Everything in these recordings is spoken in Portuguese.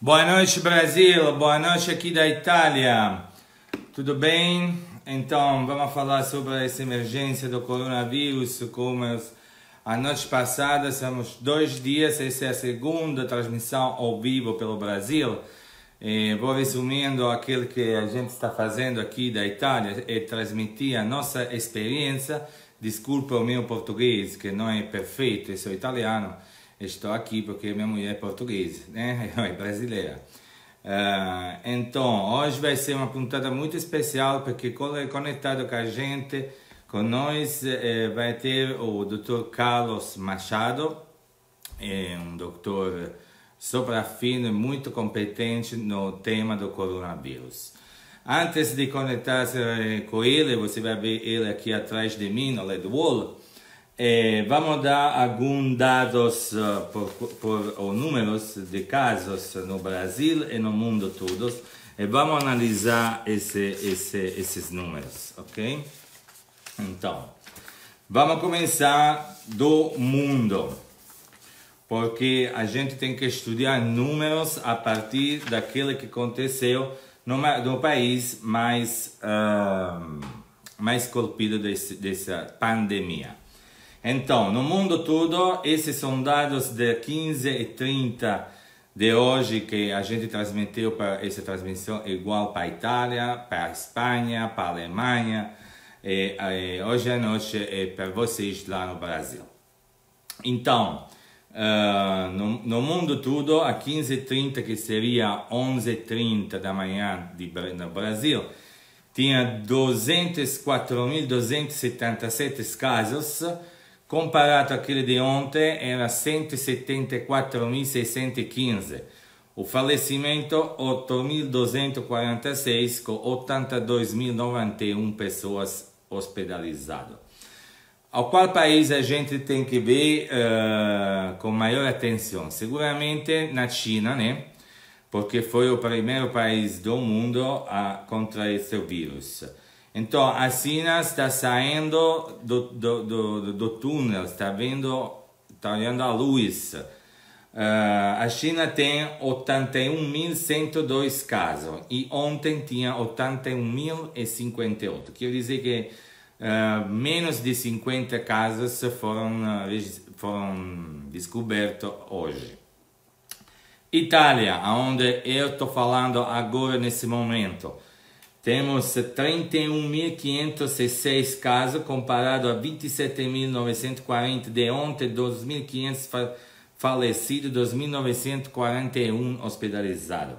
Boa noite, Brasil. Boa noite aqui da Itália. Tudo bem? Então, vamos falar sobre essa emergência do coronavírus. Como a noite passada, somos 2 dias, essa é a segunda transmissão ao vivo pelo Brasil. Vou resumindo aquilo que a gente está fazendo aqui da Itália, é transmitir a nossa experiência. Desculpa o meu português, que não é perfeito, eu sou italiano. Estou aqui porque minha mulher é portuguesa, né? É brasileira. Então, hoje vai ser uma puntada muito especial, porque conectado com a gente, com nós, vai ter o Dr. Carlos Machado, um doutor super fino e muito competente no tema do coronavírus. Antes de conectar-se com ele, você vai ver ele aqui atrás de mim, no LED Wall. Vamos dar alguns dados por números de casos no Brasil e no mundo todo, e vamos analisar esses números, ok? Então, vamos começar do mundo, porque a gente tem que estudar números a partir daquilo que aconteceu no país mais colpido dessa pandemia. Então, no mundo todo, esses são dados de 15h30 de hoje, que a gente transmitiu para essa transmissão igual para a Itália, para a Espanha, para a Alemanha, e hoje à noite é para vocês lá no Brasil. Então, no mundo todo, a 15h30, que seria 11h30 da manhã no Brasil, tinha 204.277 casos. Comparado àquele de ontem, era 174.615. O falecimento, 8.246, com 82.091 pessoas hospitalizadas. Ao qual país a gente tem que ver com maior atenção? Seguramente na China, né? Porque foi o primeiro país do mundo contra esse vírus. Então, a China está saindo do túnel, está olhando a luz. A China tem 81.102 casos e ontem tinha 81.058. Quer dizer que menos de 50 casos foram descobertos hoje. Itália, onde eu estou falando agora nesse momento. Temos 31.506 casos, comparado a 27.940 de ontem, 2.500 falecidos, 2.941 hospitalizados.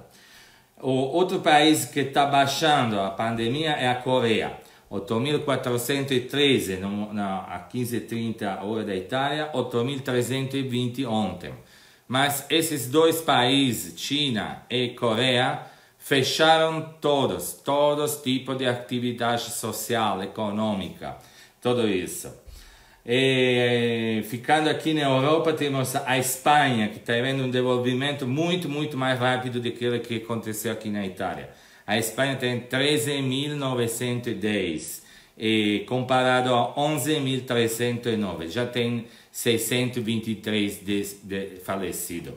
O outro país que está baixando a pandemia é a Coreia. 8.413 a 15h30 hora da Itália, 8.320 ontem. Mas esses dois países, China e Coreia, fecharam todos tipos de atividade social, econômica, tudo isso. E ficando aqui na Europa, temos a Espanha, que está tendo um desenvolvimento muito mais rápido do que aconteceu aqui na Itália. A Espanha tem 13.910, e comparado a 11.309, já tem 623 falecidos.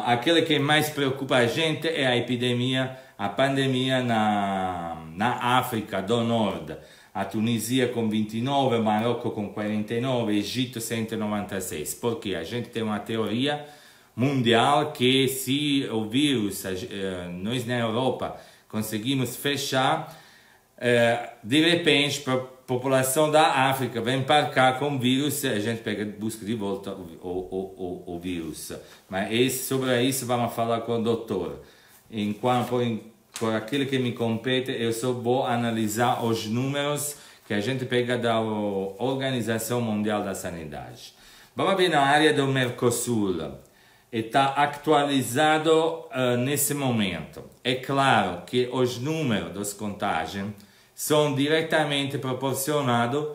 Aquilo que mais preocupa a gente é a epidemia, a pandemia na África do Norte. A Tunísia com 29, Marrocos com 49, Egito 196. Porque a gente tem uma teoria mundial que se o vírus, nós na Europa conseguimos fechar, de repente, para a população da África vem para cá com o vírus, a gente busca de volta o vírus. Mas sobre isso vamos falar com o doutor. Por aquilo que me compete, eu só vou analisar os números que a gente pega da Organização Mundial da Sanidade. Vamos ver na área do Mercosul. Está atualizado nesse momento. É claro que os números dos contágios são diretamente proporcionados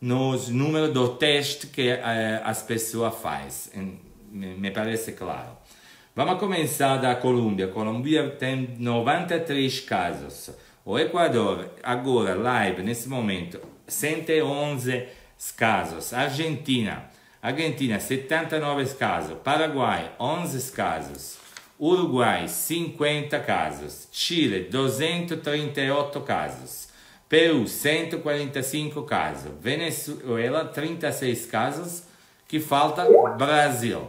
nos números do teste que as pessoas fazem. Me parece claro. Vamos começar da Colômbia. A Colômbia tem 93 casos. O Equador, agora, live, nesse momento, 111 casos. Argentina Argentina 79 casos, Paraguai 11 casos, Uruguai 50 casos, Chile 238 casos, Peru 145 casos, Venezuela 36 casos, que falta Brasil.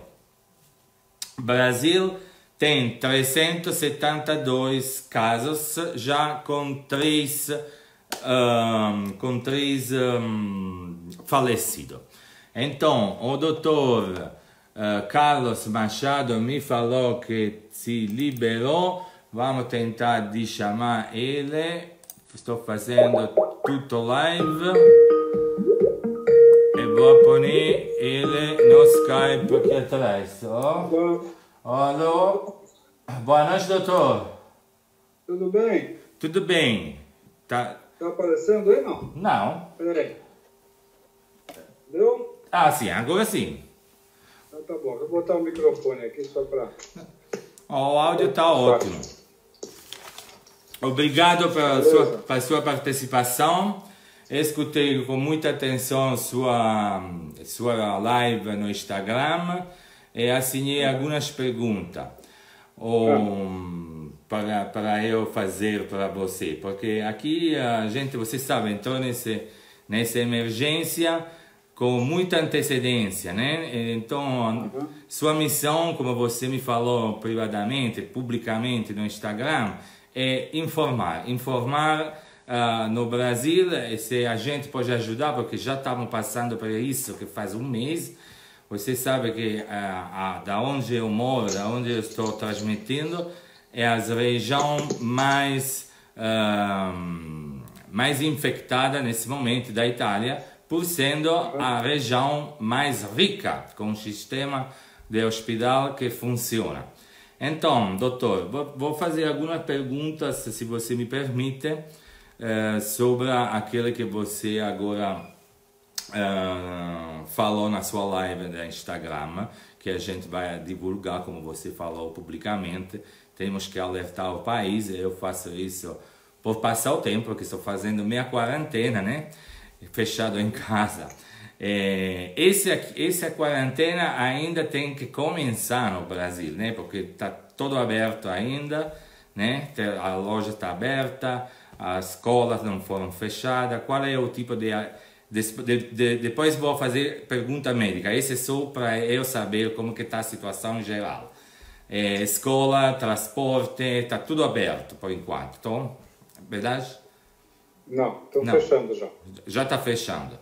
Brasil tem 372 casos, já com três falecidos. Então, o doutor Carlos Machado me falou que se liberou. Vamos tentar de chamar ele. Estou fazendo tudo live. E vou pôr ele no Skype aqui atrás. Oh. Alô? Boa noite, doutor. Tudo bem? Tudo bem. Tá aparecendo aí, não? Não. Peraí. Deu? Ah, sim, agora sim. Ah, tá bom, vou botar o microfone aqui só para... O áudio está ótimo. Obrigado pela sua participação. Escutei com muita atenção sua live no Instagram e assinei algumas perguntas para eu fazer para você. Porque aqui a gente, você sabe, entrou nessa emergência com muita antecedência, né? Então, sua missão, como você me falou privadamente, publicamente no Instagram, é informar no Brasil, e se a gente pode ajudar, porque já estamos passando por isso, que faz um mês. Você sabe que da onde eu moro, da onde eu estou transmitindo, é a região mais infectada nesse momento da Itália, por sendo a região mais rica, com um sistema de hospital que funciona. Então, doutor, vou fazer algumas perguntas, se você me permite, sobre aquilo que você agora falou na sua live do Instagram, que a gente vai divulgar, como você falou, publicamente. Temos que alertar o país. Eu faço isso por passar o tempo, porque estou fazendo minha quarentena, né? Fechado em casa. Essa quarentena ainda tem que começar no Brasil, né? Porque está todo aberto ainda, né? A loja está aberta, as escolas não foram fechadas. Qual é o tipo de... Depois vou fazer pergunta médica. Esse é só para eu saber como que está a situação em geral. Escola, transporte, está tudo aberto por enquanto. Então, verdade? Não, estão fechando já. Já está fechando.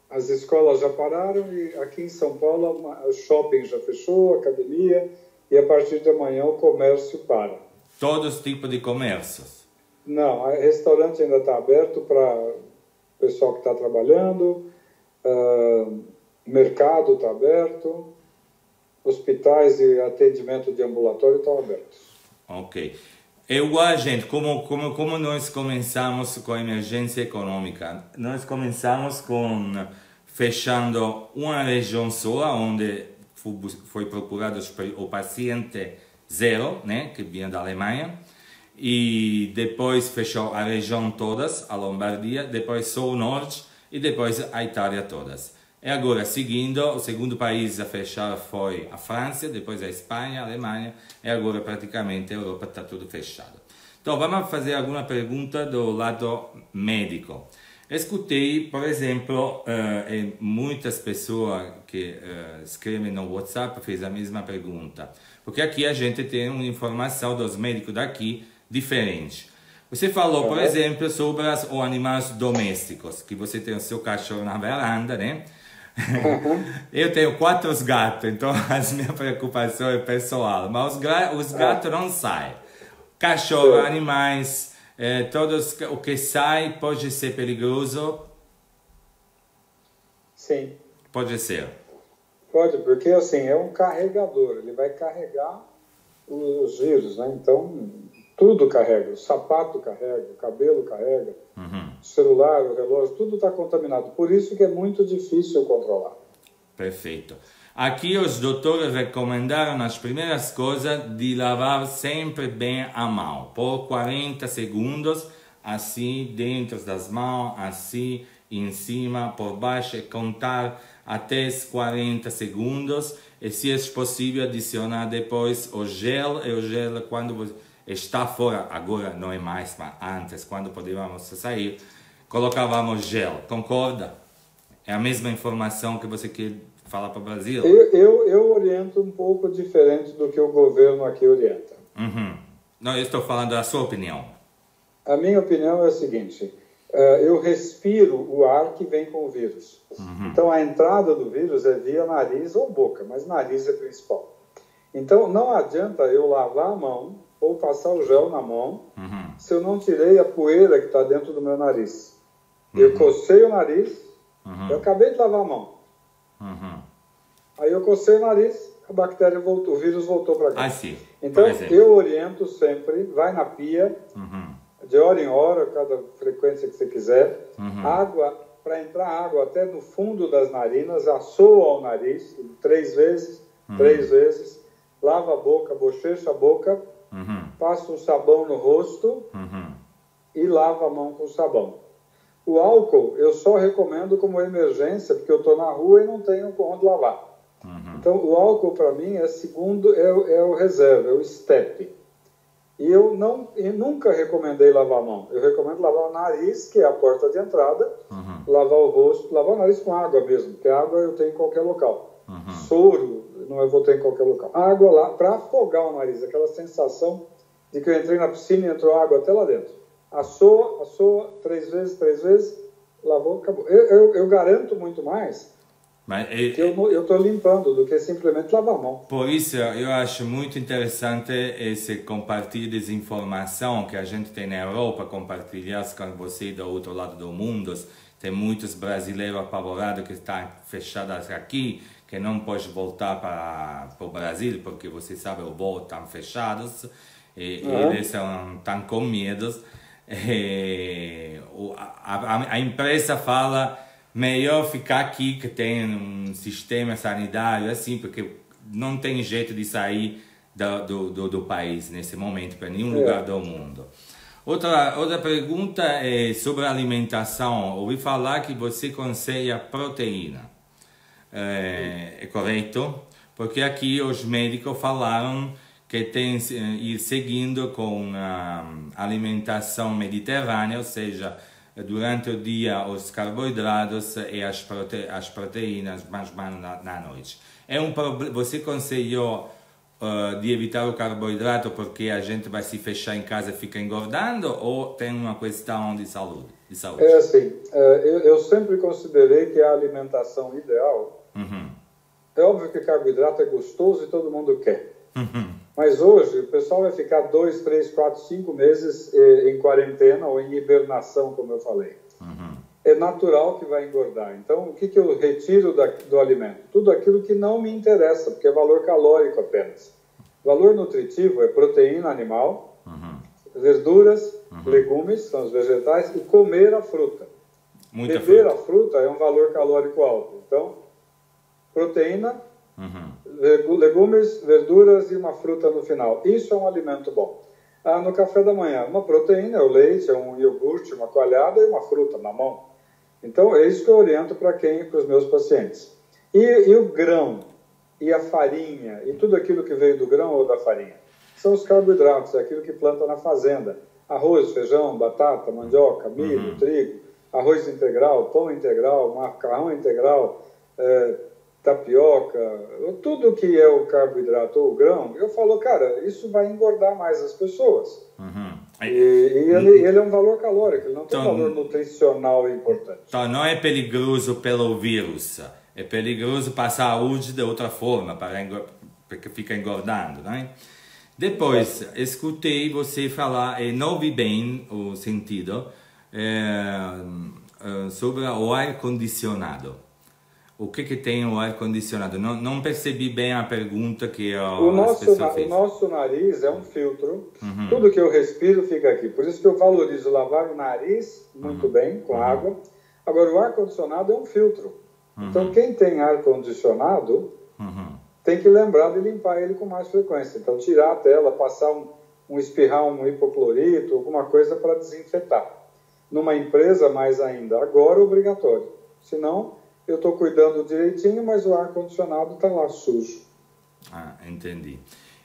As escolas já pararam e aqui em São Paulo o shopping já fechou, a academia, e a partir de amanhã o comércio para. Todos os tipos de comércios? Não, o restaurante ainda está aberto para o pessoal que está trabalhando, mercado está aberto, hospitais e atendimento de ambulatório estão abertos. Ok. É igual, gente, como nós começamos com a emergência econômica. Nós começamos fechando uma região só, onde foi procurado o paciente zero, né, que vinha da Alemanha, e depois fechou a região todas, a Lombardia, depois só o norte e depois a Itália todas. E agora, seguindo, o segundo país a fechar foi a França, depois a Espanha, a Alemanha, e agora praticamente a Europa está tudo fechado. Então, vamos fazer alguma pergunta do lado médico. Escutei, por exemplo, muitas pessoas que escrevem no WhatsApp fez a mesma pergunta, porque aqui a gente tem uma informação dos médicos daqui diferente. Você falou, por exemplo, sobre os animais domésticos, que você tem o seu cachorro na varanda, né? Eu tenho 4 gatos, então a minha preocupação é pessoal, mas os gatos não saem. Cachorro, animais, todos o que sai pode ser perigoso? Sim. Pode ser. Pode, porque assim, é um carregador, ele vai carregar os vírus, né? Então, tudo carrega, o sapato carrega, o cabelo carrega, o celular, o relógio, tudo está contaminado. Por isso que é muito difícil controlar. Perfeito. Aqui os doutores recomendaram as primeiras coisas de lavar sempre bem a mão, por 40 segundos, assim dentro das mãos, assim em cima, por baixo, e contar até 40 segundos e, se é possível, adicionar depois o gel, e o gel quando você está fora, agora não é mais, mas antes, quando podíamos sair, colocávamos gel. Concorda? É a mesma informação que você quer falar para o Brasil? Eu oriento um pouco diferente do que o governo aqui orienta. Não, eu estou falando da sua opinião. A minha opinião é a seguinte: eu respiro o ar que vem com o vírus. Então, a entrada do vírus é via nariz ou boca, mas nariz é principal. Então, não adianta eu lavar a mão ou passar o gel na mão se eu não tirei a poeira que está dentro do meu nariz. Eu cocei o nariz, eu acabei de lavar a mão. Aí eu cocei o nariz, a bactéria voltou, o vírus voltou para cá. Sim. Então, eu oriento sempre, vai na pia, de hora em hora, cada frequência que você quiser, água, para entrar água até no fundo das narinas, assoa o nariz 3 vezes, 3 vezes, lava a boca, bochecha a boca, passa um sabão no rosto e lava a mão com sabão. O álcool eu só recomendo como emergência, porque eu estou na rua e não tenho onde lavar. Então, o álcool para mim é o reserva, é o step. E eu nunca recomendei lavar a mão. Eu recomendo lavar o nariz, que é a porta de entrada, lavar o rosto, lavar o nariz com água mesmo, porque água eu tenho em qualquer local. Soro, não eu vou ter em qualquer local. Água lá, para afogar o nariz, aquela sensação de que eu entrei na piscina e entrou água até lá dentro. Assoa, 3 vezes, lavou, acabou. Eu garanto muito mais que eu estou limpando do que simplesmente lavar a mão. Por isso, eu acho muito interessante esse compartilho de informação que a gente tem na Europa, compartilhar com você do outro lado do mundo. Tem muitos brasileiros apavorados que estão fechados aqui, que não podem voltar para o Brasil, porque você sabe, os voos estão fechados, e eles estão com medo. A empresa fala, melhor ficar aqui, que tem um sistema sanitário assim, porque não tem jeito de sair do país nesse momento, para nenhum lugar do mundo. Outra pergunta é sobre a alimentação. Ouvi falar que você aconselha proteína. É correto? Porque aqui os médicos falaram que tem que ir seguindo com a alimentação mediterrânea, ou seja, durante o dia os carboidratos e as proteínas, mas na noite. Você aconselhou de evitar o carboidrato porque a gente vai se fechar em casa e fica engordando, ou tem uma questão de saúde? É assim, eu sempre considerei que a alimentação ideal, é óbvio que carboidrato é gostoso e todo mundo quer. Mas hoje o pessoal vai ficar 2, 3, 4, 5 meses em quarentena ou em hibernação, como eu falei. É natural que vai engordar. Então, o que eu retiro do alimento? Tudo aquilo que não me interessa, porque é valor calórico apenas. Valor nutritivo é proteína animal, verduras, legumes, são os vegetais, e comer a fruta. Beber a fruta é um valor calórico alto. Então, proteína, legumes, verduras e uma fruta no final. Isso é um alimento bom. No café da manhã, uma proteína, o leite, um iogurte, uma coalhada e uma fruta na mão. Então, é isso que eu oriento para os meus pacientes. E o grão, e a farinha, e tudo aquilo que veio do grão ou da farinha, são os carboidratos, é aquilo que planta na fazenda. Arroz, feijão, batata, mandioca, milho, trigo, arroz integral, pão integral, macarrão integral, tapioca, tudo que é o carboidrato ou o grão, eu falo, cara, isso vai engordar mais as pessoas. E ele é um valor calórico, ele não tem valor nutricional importante. Então não é perigoso pelo vírus, é perigoso para a saúde de outra forma, porque fica engordando, né? Depois, escutei você falar, e não vi bem o sentido, sobre o ar-condicionado. O que tem o ar-condicionado? Não percebi bem a pergunta que as pessoas fez. O nosso nariz é um filtro. Tudo que eu respiro fica aqui. Por isso que eu valorizo lavar o nariz muito bem, com água. Agora, o ar-condicionado é um filtro. Então, quem tem ar-condicionado tem que lembrar de limpar ele com mais frequência. Então, tirar a tela, passar um espirrar, um hipoclorito, alguma coisa para desinfetar. Numa empresa, mais ainda, agora obrigatório. Senão, eu estou cuidando direitinho, mas o ar-condicionado está lá sujo. Ah, entendi.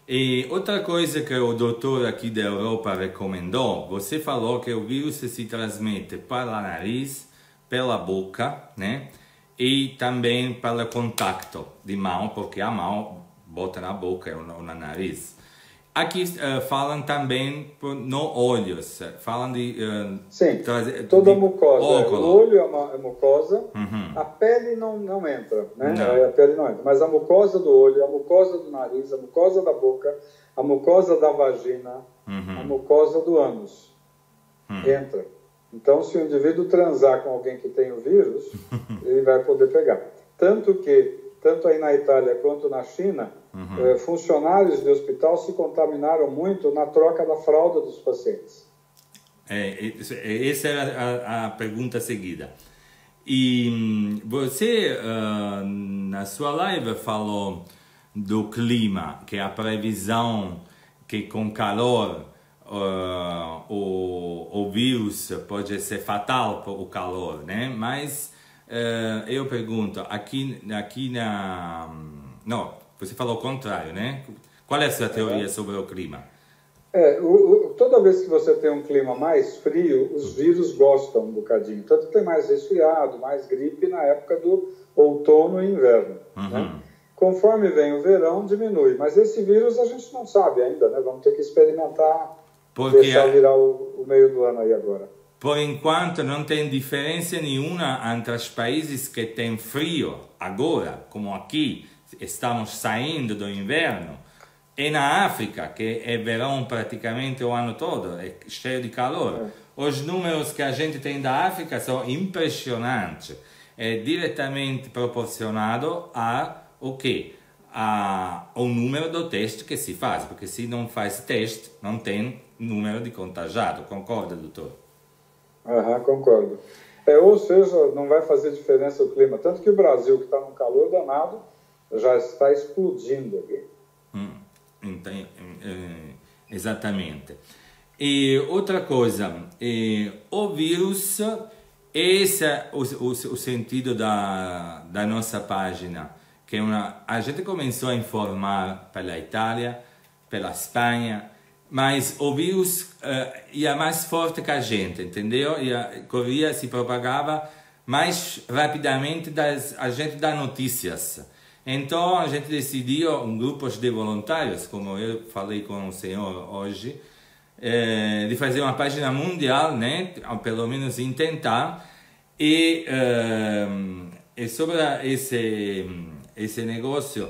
E outra coisa que o doutor aqui da Europa recomendou, você falou que o vírus se transmite pelo nariz, pela boca, né? E também pelo contato de mão, porque a mão bota na boca ou no nariz. Aqui falam também no olhos, falam de... Sim, toda a mucosa. O olho é mucosa, a pele não entra, né? Não. A pele não entra, mas a mucosa do olho, a mucosa do nariz, a mucosa da boca, a mucosa da vagina, a mucosa do ânus entra. Então, se o indivíduo transar com alguém que tem o vírus, ele vai poder pegar. Tanto aí na Itália quanto na China, funcionários de hospital se contaminaram muito na troca da fralda dos pacientes. Essa era a pergunta seguida. E você, na sua live, falou do clima, que a previsão que com calor o vírus pode ser fatal por o calor, né? Mas eu pergunto, não, você falou o contrário, né? Qual é a sua teoria sobre o clima? Toda vez que você tem um clima mais frio, os vírus gostam um bocadinho. Tanto tem mais resfriado, mais gripe na época do outono e inverno. Né? Conforme vem o verão, diminui. Mas esse vírus a gente não sabe ainda, né? Vamos ter que experimentar, deixar virar o meio do ano aí agora. Por enquanto não tem diferença nenhuma entre os países que têm frio agora, como aqui, estamos saindo do inverno, e na África, que é verão praticamente o ano todo, é cheio de calor. Os números que a gente tem da África são impressionantes. É diretamente proporcionado ao número do teste que se faz, porque se não faz teste, não tem número de contagiado. Concorda, doutor? Concordo. Ou seja, não vai fazer diferença o clima. Tanto que o Brasil, que está num calor danado, já está explodindo aqui. Exatamente. E outra coisa, o vírus, esse é o sentido da nossa página, que a gente começou a informar pela Itália, pela Espanha, mas o vírus ia mais forte que a gente, entendeu? Corria, se propagava mais rapidamente a gente dá notícias. Então a gente decidiu, grupos de voluntários, como eu falei com o senhor hoje, de fazer uma página mundial, né? Pelo menos tentar. E sobre esse negócio,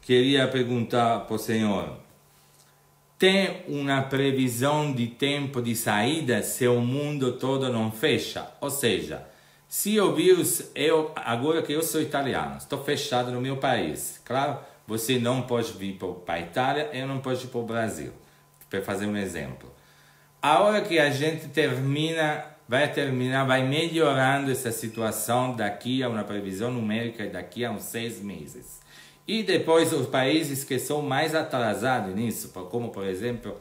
queria perguntar para o senhor, tem uma previsão de tempo de saída se o mundo todo não fecha? Ou seja, se o vírus, agora que eu sou italiano, estou fechado no meu país, claro, você não pode vir para a Itália, eu não posso ir para o Brasil, para fazer um exemplo. A hora que a gente vai melhorando essa situação daqui a uma previsão numérica daqui a uns 6 meses. E depois os países que são mais atrasados nisso, como por exemplo,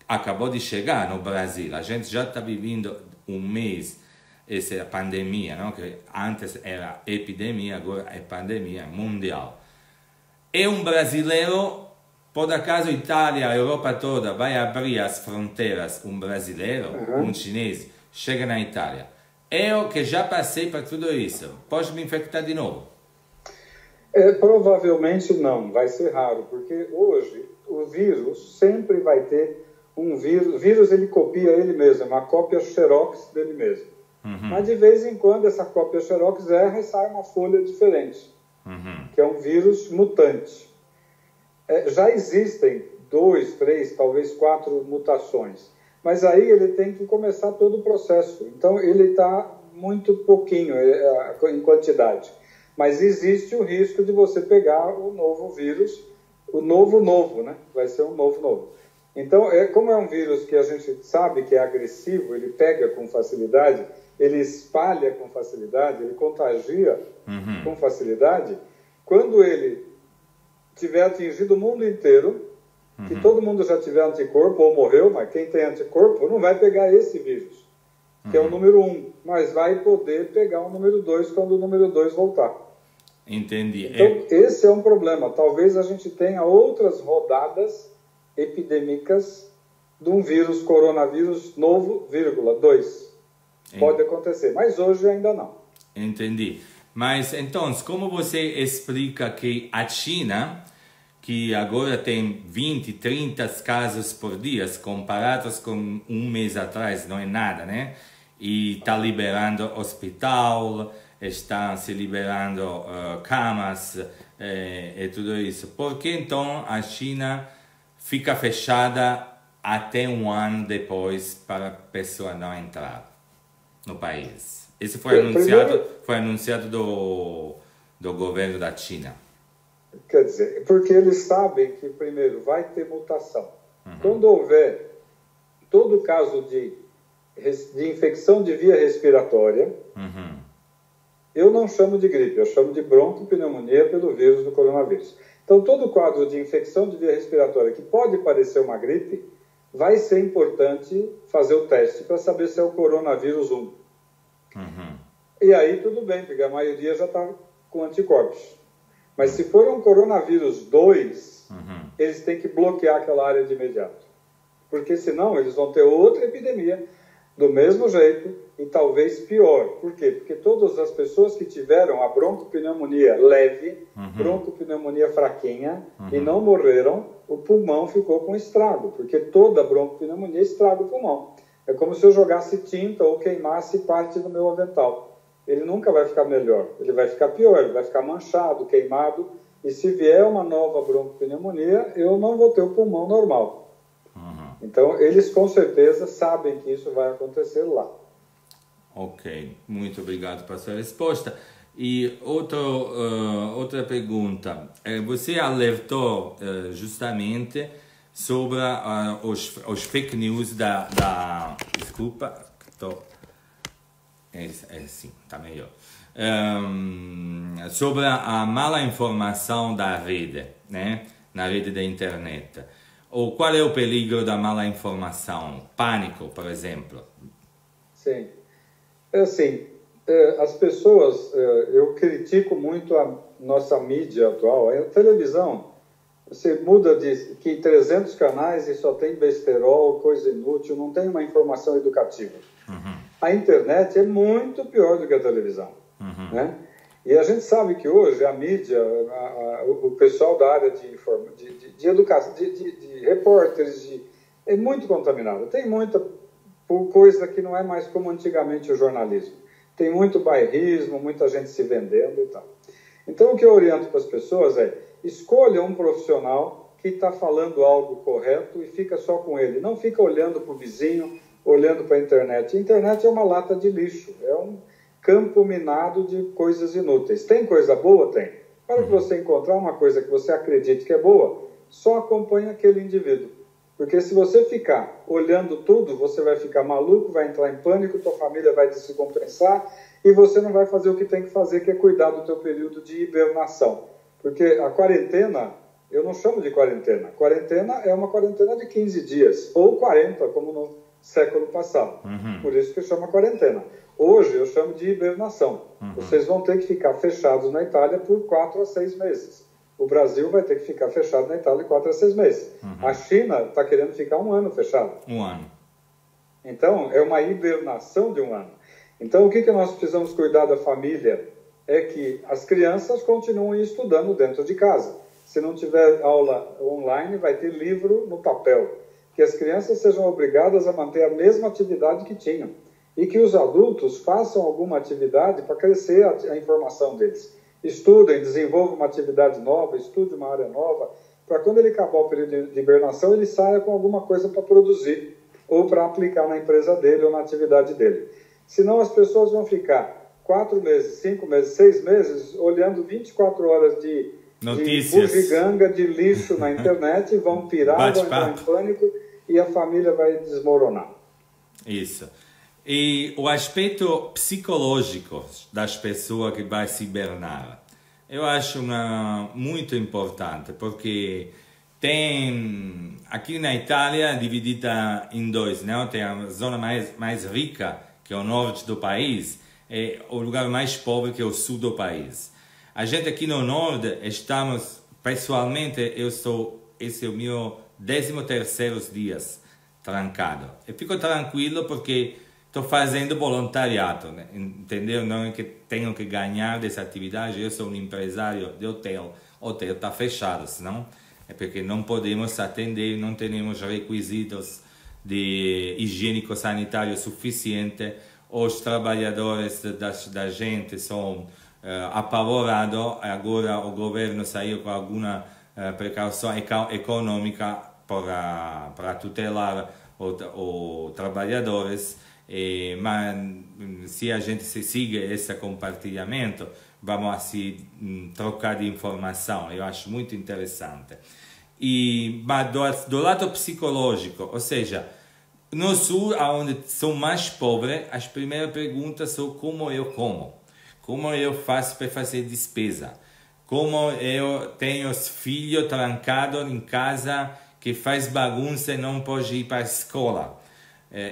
acabou de chegar no Brasil, a gente já está vivendo um mês essa pandemia, não? Que antes era epidemia, agora é pandemia mundial. E um brasileiro, por acaso Itália, a Europa toda, vai abrir as fronteiras, um brasileiro, um chinês, chega na Itália. Eu que já passei por tudo isso, posso me infectar de novo? Provavelmente não, vai ser raro, porque hoje o vírus sempre vai ter um vírus. O vírus ele copia ele mesmo, é uma cópia xerox dele mesmo. Mas de vez em quando essa cópia xerox erra e sai uma folha diferente, que é um vírus mutante. Já existem 2, 3, talvez 4 mutações, mas aí ele tem que começar todo o processo. Então ele está muito pouquinho em quantidade, mas existe o risco de você pegar o novo vírus, o novo, né? Vai ser um novo. Então, como é um vírus que a gente sabe que é agressivo, ele pega com facilidade, ele espalha com facilidade, ele contagia com facilidade. Quando ele tiver atingido o mundo inteiro, que todo mundo já tiver anticorpo ou morreu, mas quem tem anticorpo não vai pegar esse vírus. que é o número 1, mas vai poder pegar o número 2 quando o número 2 voltar. Entendi. Então, esse é um problema. Talvez a gente tenha outras rodadas epidêmicas de um vírus, coronavírus novo, vírgula, 2. Pode acontecer, mas hoje ainda não. Entendi. Mas, então, como você explica que a China, que agora tem 20, 30 casos por dia, comparados com um mês atrás, não é nada, né? E está liberando hospital, está se liberando camas e tudo isso. Por que então a China fica fechada até um ano depois para a pessoa não entrar no país? Isso foi anunciado do governo da China. Quer dizer, porque eles sabem que, primeiro, vai ter mutação. Quando houver todo caso de infecção de via respiratória, eu não chamo de gripe, eu chamo de broncopneumonia pelo vírus do coronavírus. Então, todo quadro de infecção de via respiratória que pode parecer uma gripe, vai ser importante fazer o teste para saber se é o coronavírus 1. E aí tudo bem, porque a maioria já está com anticorpos. Mas se for um coronavírus 2, eles têm que bloquear aquela área de imediato. Porque senão eles vão ter outra epidemia do mesmo jeito e talvez pior. Por quê? Porque todas as pessoas que tiveram a broncopneumonia leve, broncopneumonia fraquinha e não morreram, o pulmão ficou com estrago, porque toda broncopneumonia estraga o pulmão. É como se eu jogasse tinta ou queimasse parte do meu avental. Ele nunca vai ficar melhor, ele vai ficar pior, ele vai ficar manchado, queimado, e se vier uma nova broncopneumonia, eu não vou ter o pulmão normal. Então, eles com certeza sabem que isso vai acontecer lá. Ok, muito obrigado por sua resposta. E outra pergunta, você alertou justamente sobre os fake news desculpa, sim, está melhor. Sobre a mala informação da rede, né? Na rede da internet. Ou qual é o perigo da mala informação? Pânico, por exemplo. Sim. Assim, as pessoas, eu critico muito a nossa mídia atual. A televisão, você muda de 300 canais e só tem besterol, coisa inútil, não tem uma informação educativa. A internet é muito pior do que a televisão. Né? E a gente sabe que hoje a mídia, o pessoal da área de educação, de repórteres, é muito contaminado. Tem muita coisa que não é mais como antigamente o jornalismo. Tem muito bairrismo, muita gente se vendendo e tal. Então, o que eu oriento para as pessoas é: escolha um profissional que está falando algo correto e fica só com ele. Não fica olhando para o vizinho, olhando para a internet. A internet é uma lata de lixo, é um campo minado de coisas inúteis. Tem coisa boa? Tem. Para que você encontrar uma coisa que você acredite que é boa, só acompanhe aquele indivíduo. Porque se você ficar olhando tudo, você vai ficar maluco, vai entrar em pânico, tua família vai descompensar e você não vai fazer o que tem que fazer, que é cuidar do teu período de hibernação. Porque a quarentena, eu não chamo de quarentena. Quarentena é uma quarentena de 15 dias, ou 40, como no século passado. Por isso que chama quarentena. Hoje eu chamo de hibernação. Vocês vão ter que ficar fechados na Itália por 4 a 6 meses. O Brasil vai ter que ficar fechado na Itália 4 a 6 meses. A China está querendo ficar 1 ano fechado. 1 ano. Então, é uma hibernação de 1 ano. Então, o que nós precisamos cuidar da família é que as crianças continuem estudando dentro de casa. Se não tiver aula online, vai ter livro no papel. Que as crianças sejam obrigadas a manter a mesma atividade que tinham. E que os adultos façam alguma atividade para crescer a informação deles. Estudem, desenvolvam uma atividade nova, estude uma área nova, para quando ele acabar o período de hibernação, ele saia com alguma coisa para produzir, ou para aplicar na empresa dele ou na atividade dele. Senão as pessoas vão ficar 4 meses, 5 meses, 6 meses, olhando 24 horas de bugiganga, de lixo na internet, e vão pirar, vão entrar em pânico, e a família vai desmoronar. Isso. E o aspecto psicológico das pessoas que vai se hibernar, eu acho muito importante, porque tem, aqui na Itália, dividida em dois, né? Tem a zona mais rica, que que é o norte do país, é o lugar mais pobre, que é o sul do país. A gente aqui no norte estamos, pessoalmente, esse é o meu 13º dias trancado. Eu fico tranquilo porque estou fazendo voluntariado, né? Entendeu? Não é que tenho que ganhar dessa atividade, eu sou um empresário de hotel, o hotel está fechado, senão é porque não podemos atender, não temos requisitos de higiênico-sanitário suficiente, os trabalhadores da gente são apavorados, agora o governo saiu com alguma precaução econômica para tutelar os trabalhadores, mas se a gente siga esse compartilhamento, vamos assim trocar de informação. Eu acho muito interessante. Mas do lado psicológico, ou seja, no sul, onde são mais pobres, as primeiras perguntas são como eu faço para fazer despesa, como eu tenho os filhos trancados em casa que faz bagunça e não pode ir para a escola.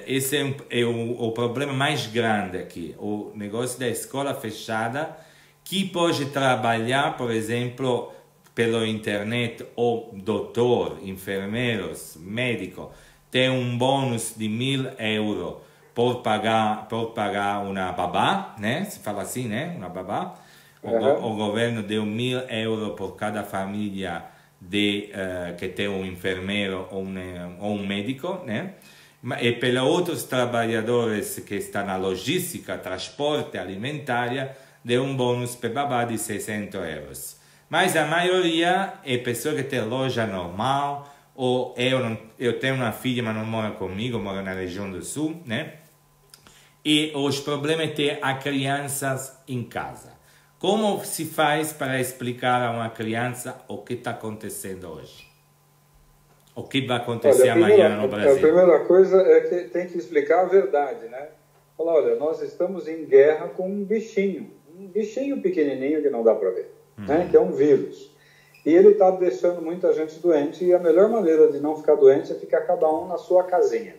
Esse é o problema mais grande aqui, o negócio da escola fechada, que pode trabalhar, por exemplo, pela internet, o doutor, enfermeiros, médico, tem um bônus de 1.000 euros por pagar uma babá, né? Se fala assim, né? Uma babá. O governo deu 1.000 euros por cada família que tem um enfermeiro ou um médico, né? E para outros trabalhadores que estão na logística, transporte, alimentária, deu um bônus para babá de 600 euros. Mas a maioria é pessoa que tem loja normal, ou eu tenho uma filha, mas não mora comigo, mora na região do sul, né? E os problemas é ter as crianças em casa. Como se faz para explicar a uma criança o que está acontecendo hoje? O que vai acontecer amanhã no Brasil? A primeira coisa é que tem que explicar a verdade, né? Falar, olha, nós estamos em guerra com um bichinho pequenininho que não dá para ver, né? Que é um vírus. E ele está deixando muita gente doente, e a melhor maneira de não ficar doente é ficar cada um na sua casinha.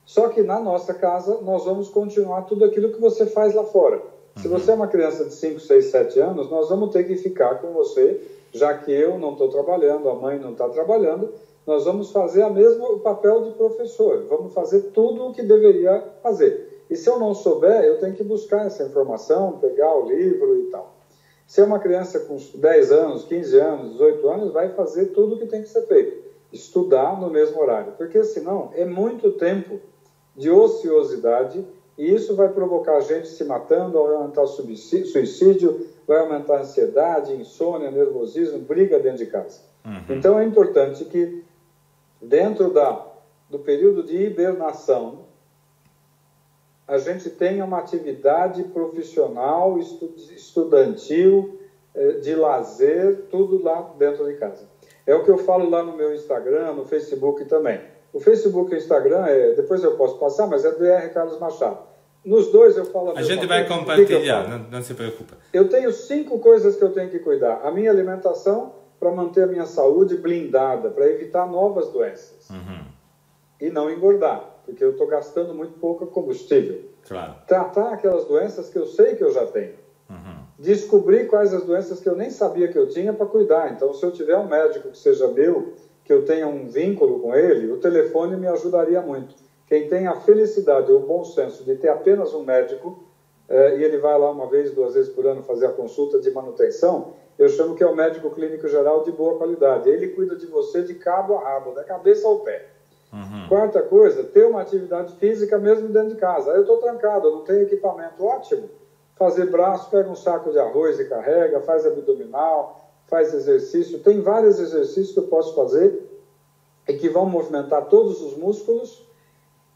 Só que na nossa casa nós vamos continuar tudo aquilo que você faz lá fora. Se você é uma criança de 5, 6, 7 anos, nós vamos ter que ficar com você, já que eu não estou trabalhando, a mãe não está trabalhando, nós vamos fazer o papel de professor, vamos fazer tudo o que deveria fazer. E se eu não souber, eu tenho que buscar essa informação, pegar o livro e tal. Se é uma criança com 10 anos, 15 anos, 18 anos, vai fazer tudo o que tem que ser feito. Estudar no mesmo horário, porque senão é muito tempo de ociosidade e isso vai provocar gente se matando, vai aumentar o suicídio, vai aumentar a ansiedade, insônia, nervosismo, briga dentro de casa. Então é importante que dentro do período de hibernação a gente tenha uma atividade profissional, estudantil, de lazer, tudo lá dentro de casa. É o que eu falo lá no meu Instagram, no Facebook também. O Facebook e o Instagram, depois eu posso passar, mas é do DR Carlos Machado. Nos dois eu falo... A gente vai compartilhar, não se preocupa. Eu tenho 5 coisas que eu tenho que cuidar. A minha alimentação, para manter a minha saúde blindada, para evitar novas doenças. E não engordar, porque eu estou gastando muito pouco combustível. Claro. Tratar aquelas doenças que eu sei que eu já tenho. Descobrir quais as doenças que eu nem sabia que eu tinha para cuidar. Então, se eu tiver um médico que seja meu, que eu tenha um vínculo com ele, o telefone me ajudaria muito. Quem tem a felicidade ou o bom senso de ter apenas um médico, e ele vai lá 1 vez, 2 vezes por ano fazer a consulta de manutenção, eu chamo que é o médico clínico geral de boa qualidade. Ele cuida de você de cabo a rabo, da cabeça ao pé. Quarta coisa, ter uma atividade física mesmo dentro de casa. Eu estou trancado, eu não tenho equipamento, ótimo. Fazer braço, pega um saco de arroz e carrega, faz abdominal, faz exercício. Tem vários exercícios que eu posso fazer e que vão movimentar todos os músculos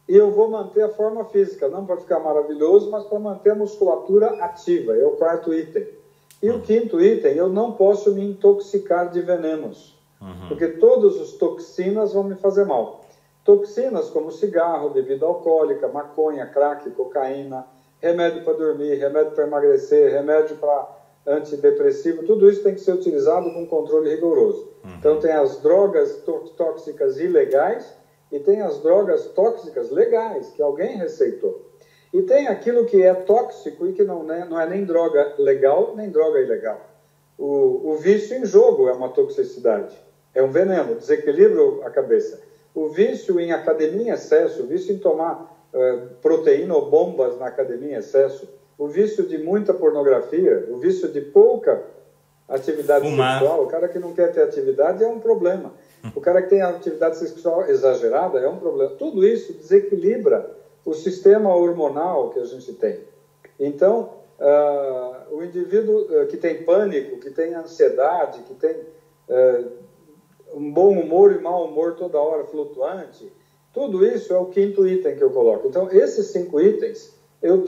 e eu vou manter a forma física, não para ficar maravilhoso, mas para manter a musculatura ativa. É o 4º item. E o 5º item, eu não posso me intoxicar de venenos, porque todas as toxinas vão me fazer mal. Toxinas como cigarro, bebida alcoólica, maconha, crack, cocaína, remédio para dormir, remédio para emagrecer, remédio para antidepressivo, tudo isso tem que ser utilizado com controle rigoroso. Então tem as drogas tóxicas ilegais e tem as drogas tóxicas legais, que alguém receitou. E tem aquilo que é tóxico e que não é nem droga legal, nem droga ilegal. O vício em jogo é uma toxicidade, é um veneno, desequilibra a cabeça. O vício em academia em excesso, o vício em tomar proteína ou bombas na academia em excesso, o vício de muita pornografia, o vício de pouca atividade sexual, o cara que não quer ter atividade é um problema. O cara que tem atividade sexual exagerada é um problema. Tudo isso desequilibra o sistema hormonal que a gente tem. Então, o indivíduo que tem pânico, que tem ansiedade, que tem um bom humor e mau humor toda hora flutuante, tudo isso é o quinto item que eu coloco. Então, esses 5 itens, eu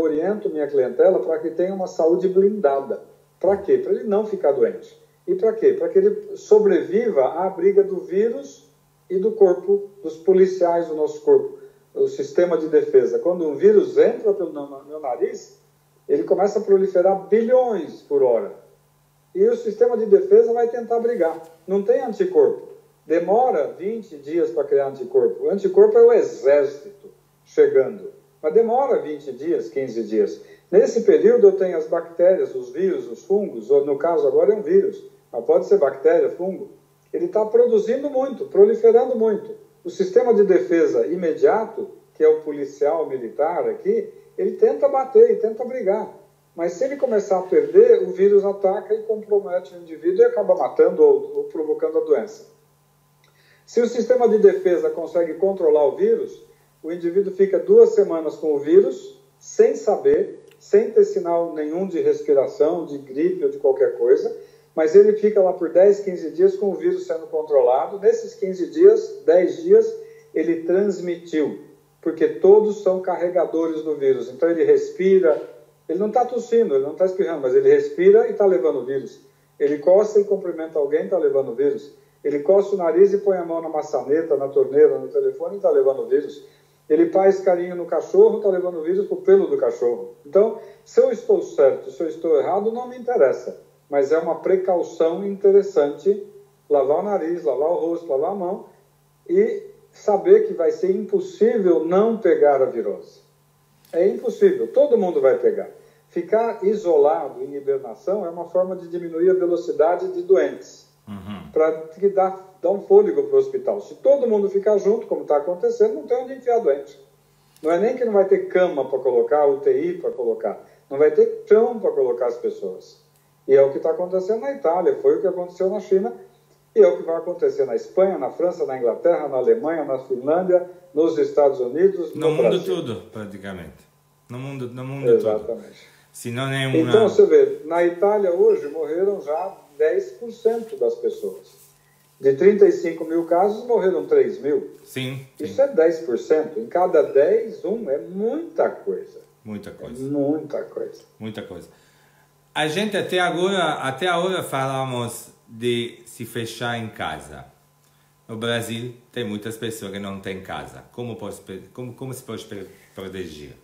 oriento minha clientela para que tenha uma saúde blindada. Para quê? Para ele não ficar doente. E para quê? Para que ele sobreviva à briga do vírus e do corpo, dos policiais do nosso corpo, o sistema de defesa. Quando um vírus entra pelo meu nariz, ele começa a proliferar bilhões por hora. E o sistema de defesa vai tentar brigar. Não tem anticorpo. Demora 20 dias para criar anticorpo. O anticorpo é o exército chegando. Mas demora 20 dias, 15 dias. Nesse período eu tenho as bactérias, os vírus, os fungos, ou no caso agora é um vírus, mas pode ser bactéria, fungo. Ele está produzindo muito, proliferando muito. O sistema de defesa imediato, que é o policial militar aqui, ele tenta bater e tenta brigar. Mas se ele começar a perder, o vírus ataca e compromete o indivíduo e acaba matando ou provocando a doença. Se o sistema de defesa consegue controlar o vírus, o indivíduo fica 2 semanas com o vírus, sem saber, sem ter sinal nenhum de respiração, de gripe ou de qualquer coisa, mas ele fica lá por 10, 15 dias com o vírus sendo controlado. Nesses 15 dias, 10 dias, ele transmitiu, porque todos são carregadores do vírus. Então ele respira, ele não está tossindo, ele não está espirrando, mas ele respira e está levando o vírus. Ele coça e cumprimenta alguém, está levando o vírus. Ele coça o nariz e põe a mão na maçaneta, na torneira, no telefone e está levando o vírus. Ele faz carinho no cachorro, está levando o vírus para o pelo do cachorro. Então, se eu estou certo, se eu estou errado, não me interessa. Mas é uma precaução interessante lavar o nariz, lavar o rosto, lavar a mão e saber que vai ser impossível não pegar a virose. É impossível, todo mundo vai pegar. Ficar isolado em hibernação é uma forma de diminuir a velocidade de doentes. Para dar um fôlego para o hospital. Se todo mundo ficar junto, como está acontecendo, não tem onde enfiar doente. Não é nem que não vai ter cama para colocar, UTI para colocar. Não vai ter chão para colocar as pessoas. E é o que está acontecendo na Itália, foi o que aconteceu na China, e é o que vai acontecer na Espanha, na França, na Inglaterra, na Alemanha, na Finlândia, nos Estados Unidos, no mundo Brasil. Todo, praticamente. No mundo Exatamente. todo. Se não é uma... Então, você vê, na Itália hoje morreram já 10% das pessoas. De 35 mil casos, morreram 3 mil. Sim. Isso é 10%. Em cada 10, é muita coisa. Muita coisa. É muita coisa. Muita coisa. A gente até agora falamos de se fechar em casa. No Brasil, tem muitas pessoas que não têm casa. Como se pode proteger?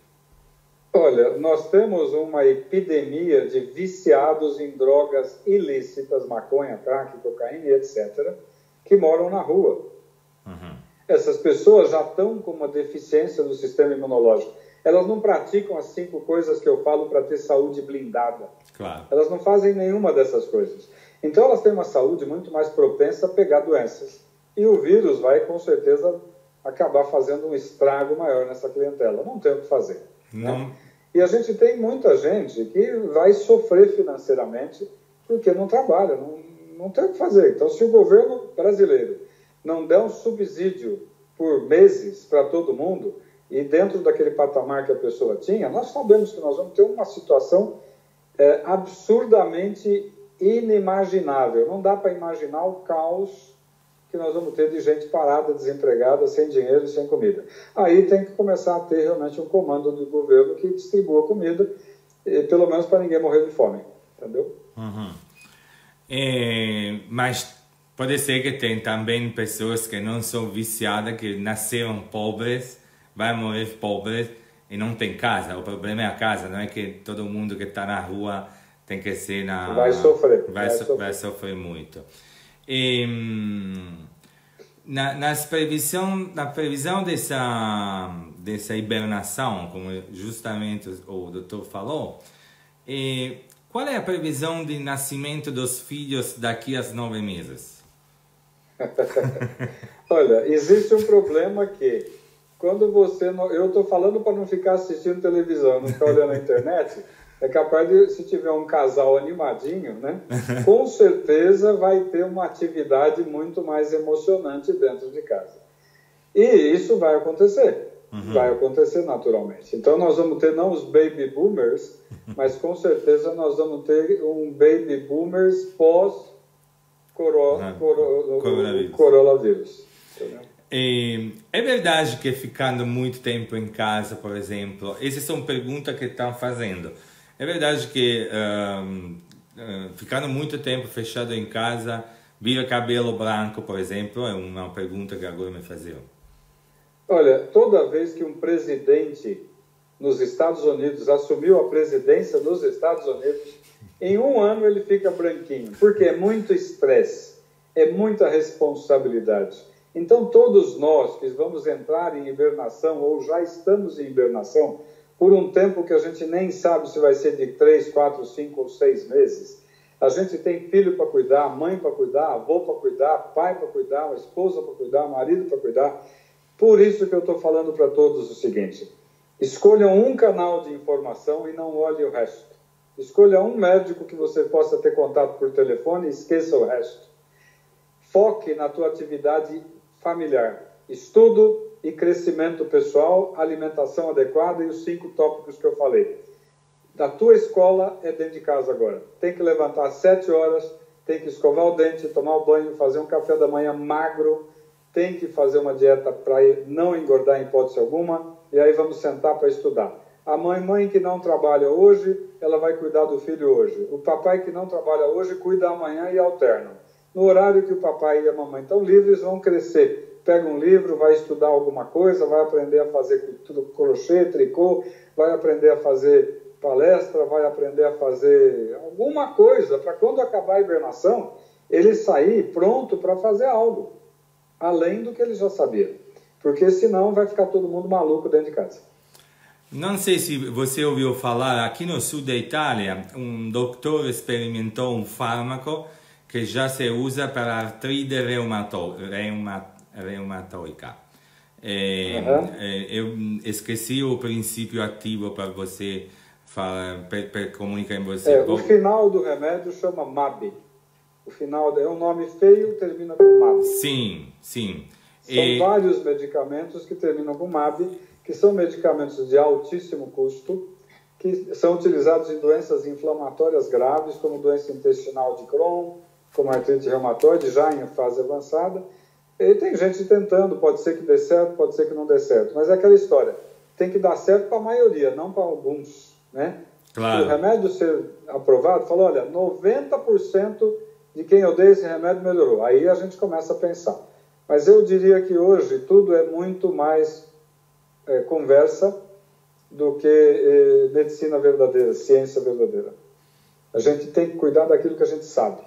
Olha, nós temos uma epidemia de viciados em drogas ilícitas, maconha, crack, cocaína e etc., que moram na rua. Essas pessoas já estão com uma deficiência do sistema imunológico. Elas não praticam as 5 coisas que eu falo para ter saúde blindada. Claro. Elas não fazem nenhuma dessas coisas. Então elas têm uma saúde muito mais propensa a pegar doenças. E o vírus vai, com certeza, acabar fazendo um estrago maior nessa clientela. Não tem o que fazer. Não. Né? E a gente tem muita gente que vai sofrer financeiramente porque não trabalha, não tem o que fazer. Então, se o governo brasileiro não der um subsídio por meses para todo mundo e dentro daquele patamar que a pessoa tinha, nós sabemos que nós vamos ter uma situação absurdamente inimaginável. Não dá para imaginar o caos que nós vamos ter de gente parada, desempregada, sem dinheiro e sem comida. Aí tem que começar a ter realmente um comando do governo que distribua comida, pelo menos para ninguém morrer de fome, entendeu? Mas pode ser que tem também pessoas que não são viciadas, que nasceram pobres, vai morrer pobres e não tem casa. O problema é a casa, não é que todo mundo que está na rua tem que ser Vai sofrer. Vai sofrer muito. na previsão dessa hibernação, como justamente o doutor falou, qual é a previsão de nascimento dos filhos daqui a 9 meses? Olha, existe um problema que, quando você... Eu estou falando para não ficar assistindo televisão, não ficar olhando a internet, é capaz de, se tiver um casal animadinho, né? Com certeza vai ter uma atividade muito mais emocionante dentro de casa. E isso vai acontecer. Vai acontecer naturalmente. Então nós vamos ter não os baby boomers, mas com certeza nós vamos ter um baby boomers pós-coronavírus. É verdade que ficando muito tempo em casa, por exemplo, essas são perguntas que estão fazendo. É verdade que ficando muito tempo fechado em casa, vira cabelo branco, por exemplo, é uma pergunta que agora me faziam. Olha, toda vez que um presidente nos Estados Unidos assumiu a presidência nos Estados Unidos, em um ano ele fica branquinho, porque é muito estresse, é muita responsabilidade. Então todos nós que vamos entrar em hibernação ou já estamos em hibernação, por um tempo que a gente nem sabe se vai ser de 3, 4, 5 ou 6 meses. A gente tem filho para cuidar, mãe para cuidar, avô para cuidar, pai para cuidar, esposa para cuidar, marido para cuidar. Por isso que eu estou falando para todos o seguinte: escolham um canal de informação e não olhe o resto. Escolha um médico que você possa ter contato por telefone e esqueça o resto. Foque na tua atividade familiar. Estudo e crescimento pessoal, alimentação adequada e os 5 tópicos que eu falei. Da tua escola é dentro de casa agora. Tem que levantar às 7 horas, tem que escovar o dente, tomar o banho, fazer um café da manhã magro, tem que fazer uma dieta para não engordar em hipótese alguma, e aí vamos sentar para estudar. A mãe que não trabalha hoje, ela vai cuidar do filho hoje. O papai que não trabalha hoje, cuida amanhã e alterna. No horário que o papai e a mamãe estão livres, vão crescer. Pega um livro, vai estudar alguma coisa, vai aprender a fazer crochê, tricô, vai aprender a fazer palestra, vai aprender a fazer alguma coisa, para quando acabar a hibernação, ele sair pronto para fazer algo, além do que ele já sabia. Porque senão vai ficar todo mundo maluco dentro de casa. Não sei se você ouviu falar, aqui no sul da Itália, um doutor experimentou um fármaco que já se usa para artrite reumatoica. Eu esqueci o princípio ativo para você para comunicar em você. O final do remédio chama MAB. O final é um nome feio, termina com MAB. Sim. São vários medicamentos que terminam com MAB, que são medicamentos de altíssimo custo, que são utilizados em doenças inflamatórias graves, como doença intestinal de Crohn, como artrite reumatoide, já em fase avançada. E tem gente tentando, pode ser que dê certo, pode ser que não dê certo. Mas é aquela história, tem que dar certo para a maioria, não para alguns, né? Claro. Se o remédio ser aprovado, falou, olha, 90% de quem eu dei esse remédio melhorou. Aí a gente começa a pensar. Mas eu diria que hoje tudo é muito mais conversa do que medicina verdadeira, ciência verdadeira. A gente tem que cuidar daquilo que a gente sabe.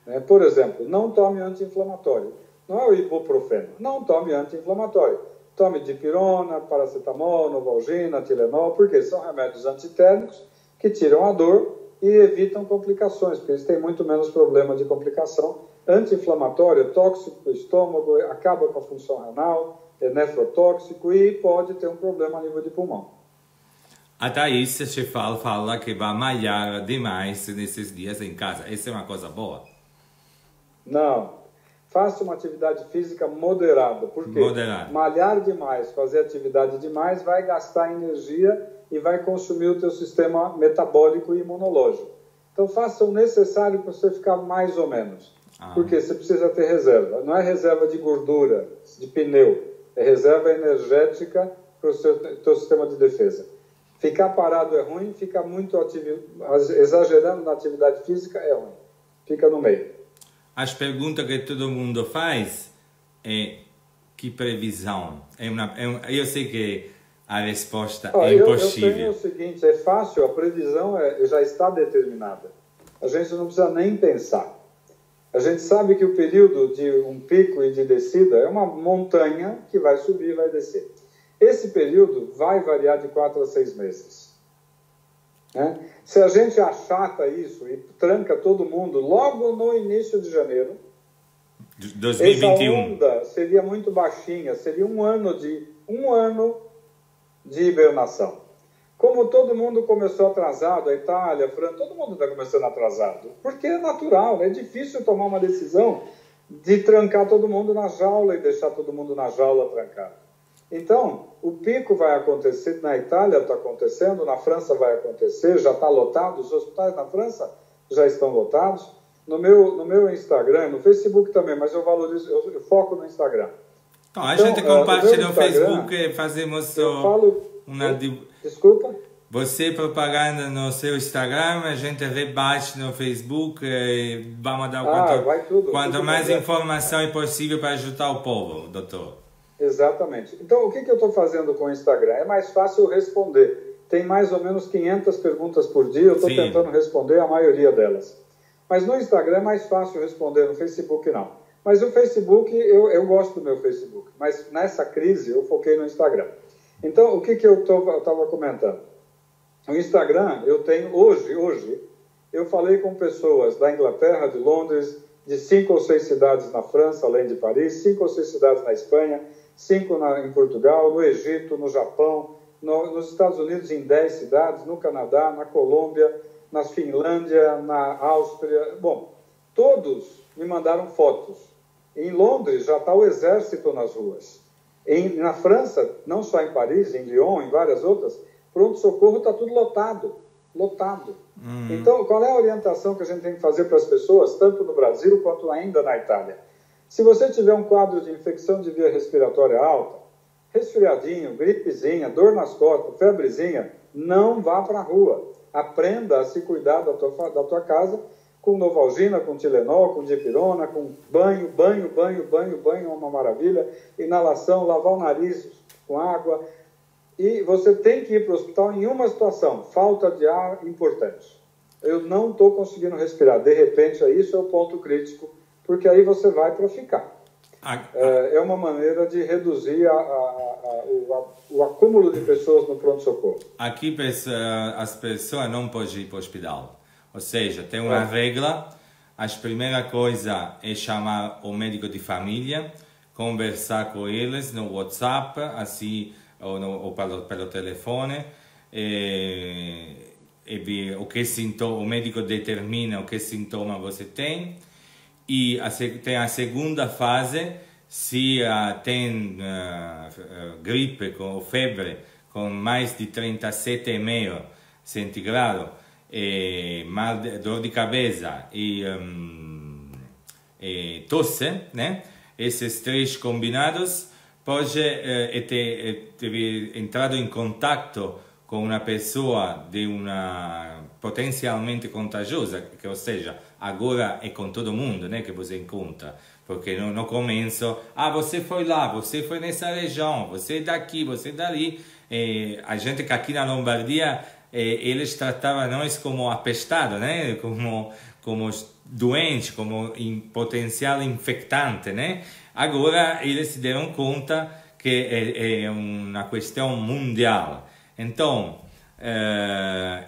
Né? Por exemplo, não tome anti-inflamatório. Não é o ibuprofeno. Não tome anti-inflamatório. Tome dipirona, paracetamol, novalgina, Tilenol, porque são remédios antitérmicos que tiram a dor e evitam complicações, porque eles têm muito menos problema de complicação. Anti-inflamatório é tóxico para o estômago, acaba com a função renal, é nefrotóxico e pode ter um problema a nível de pulmão. A Thaís se fala que vai malhar demais nesses dias em casa. Isso é uma coisa boa? Não. Faça uma atividade física moderada, porque malhar demais, fazer atividade demais, vai gastar energia e vai consumir o teu sistema metabólico e imunológico. Então faça o necessário para você ficar mais ou menos. Porque você precisa ter reserva. Não é reserva de gordura, de pneu, é reserva energética para o teu sistema de defesa. Ficar parado é ruim, ficar muito exagerando na atividade física é ruim. Fica no meio. As perguntas que todo mundo faz é que previsão? Eu sei que a resposta é impossível. Eu tenho o seguinte, é fácil, a previsão já está determinada. A gente não precisa nem pensar. A gente sabe que o período de um pico e de descida é uma montanha que vai subir e vai descer. Esse período vai variar de 4 a 6 meses. Né? Se a gente achata isso e tranca todo mundo logo no início de janeiro, 2021. essa onda seria muito baixinha, seria um ano de hibernação. Como todo mundo começou atrasado, a Itália, a França, todo mundo está começando atrasado, porque é natural, é difícil tomar uma decisão de trancar todo mundo na jaula e deixar todo mundo na jaula trancado. Então, o pico vai acontecer, na Itália está acontecendo, na França vai acontecer, já está lotado, os hospitais na França já estão lotados. No meu Instagram, no Facebook também, mas eu valorizo, eu foco no Instagram. Então, a gente compartilha no Facebook e fazemos Desculpa? Você propaganda no seu Instagram, a gente rebate no Facebook e vamos dar quanto mais informação é possível para ajudar o povo, doutor. Exatamente. Então, o que eu estou fazendo com o Instagram? É mais fácil responder. Tem mais ou menos 500 perguntas por dia, eu estou tentando responder a maioria delas. Mas no Instagram é mais fácil responder, no Facebook não. Mas o Facebook, eu gosto do meu Facebook, mas nessa crise eu foquei no Instagram. Então, o que eu estava comentando? O Instagram, eu tenho hoje, eu falei com pessoas da Inglaterra, de Londres, de 5 ou 6 cidades na França, além de Paris, 5 ou 6 cidades na Espanha, 5 em Portugal, no Egito, no Japão, nos Estados Unidos em 10 cidades, no Canadá, na Colômbia, na Finlândia, na Áustria. Bom, todos me mandaram fotos. Em Londres já está o exército nas ruas. Na França, não só em Paris, em Lyon, em várias outras, pronto-socorro está tudo lotado. Então, qual é a orientação que a gente tem que fazer para as pessoas, tanto no Brasil quanto ainda na Itália? Se você tiver um quadro de infecção de via respiratória alta, resfriadinho, gripezinha, dor nas costas, febrezinha, não vá para a rua. Aprenda a se cuidar da tua casa com Novalgina, com Tilenol, com Dipirona, com banho é uma maravilha, inalação, lavar o nariz com água. E você tem que ir para o hospital em uma situação, falta de ar importante. Eu não estou conseguindo respirar. De repente, isso é o ponto crítico, porque aí você vai para ficar. É uma maneira de reduzir o acúmulo de pessoas no pronto-socorro. Aqui as pessoas não podem ir para o hospital. Ou seja, tem uma regra. A primeira coisa é chamar o médico de família, conversar com eles no WhatsApp, assim, ou pelo telefone, e ver o médico determina o que sintoma você tem. E tem a segunda fase, se tem gripe ou febre com mais de 37,5 centigrados, dor de cabeça e tosse, né? Esses três combinados, pode ter entrado em contato com uma pessoa potencialmente contagiosa, que, ou seja, agora é com todo mundo, né, que você encontra, porque no começo, você foi lá, você foi nessa região, você é daqui, você é dali. A gente que aqui na Lombardia, eles tratavam nós como apestados, né, como doentes, como potencial infectante, né? Agora eles se deram conta que é uma questão mundial. Então,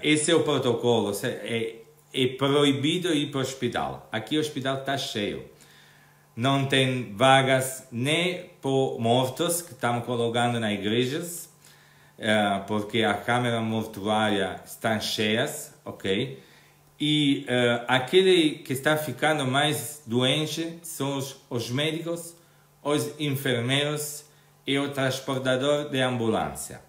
esse é o protocolo. É proibido ir para o hospital. Aqui o hospital está cheio. Não tem vagas nem por mortos que estamos colocando nas igrejas, porque a câmara mortuária está cheias, ok? E aquele que está ficando mais doente são os médicos, os enfermeiros e o transportador de ambulância.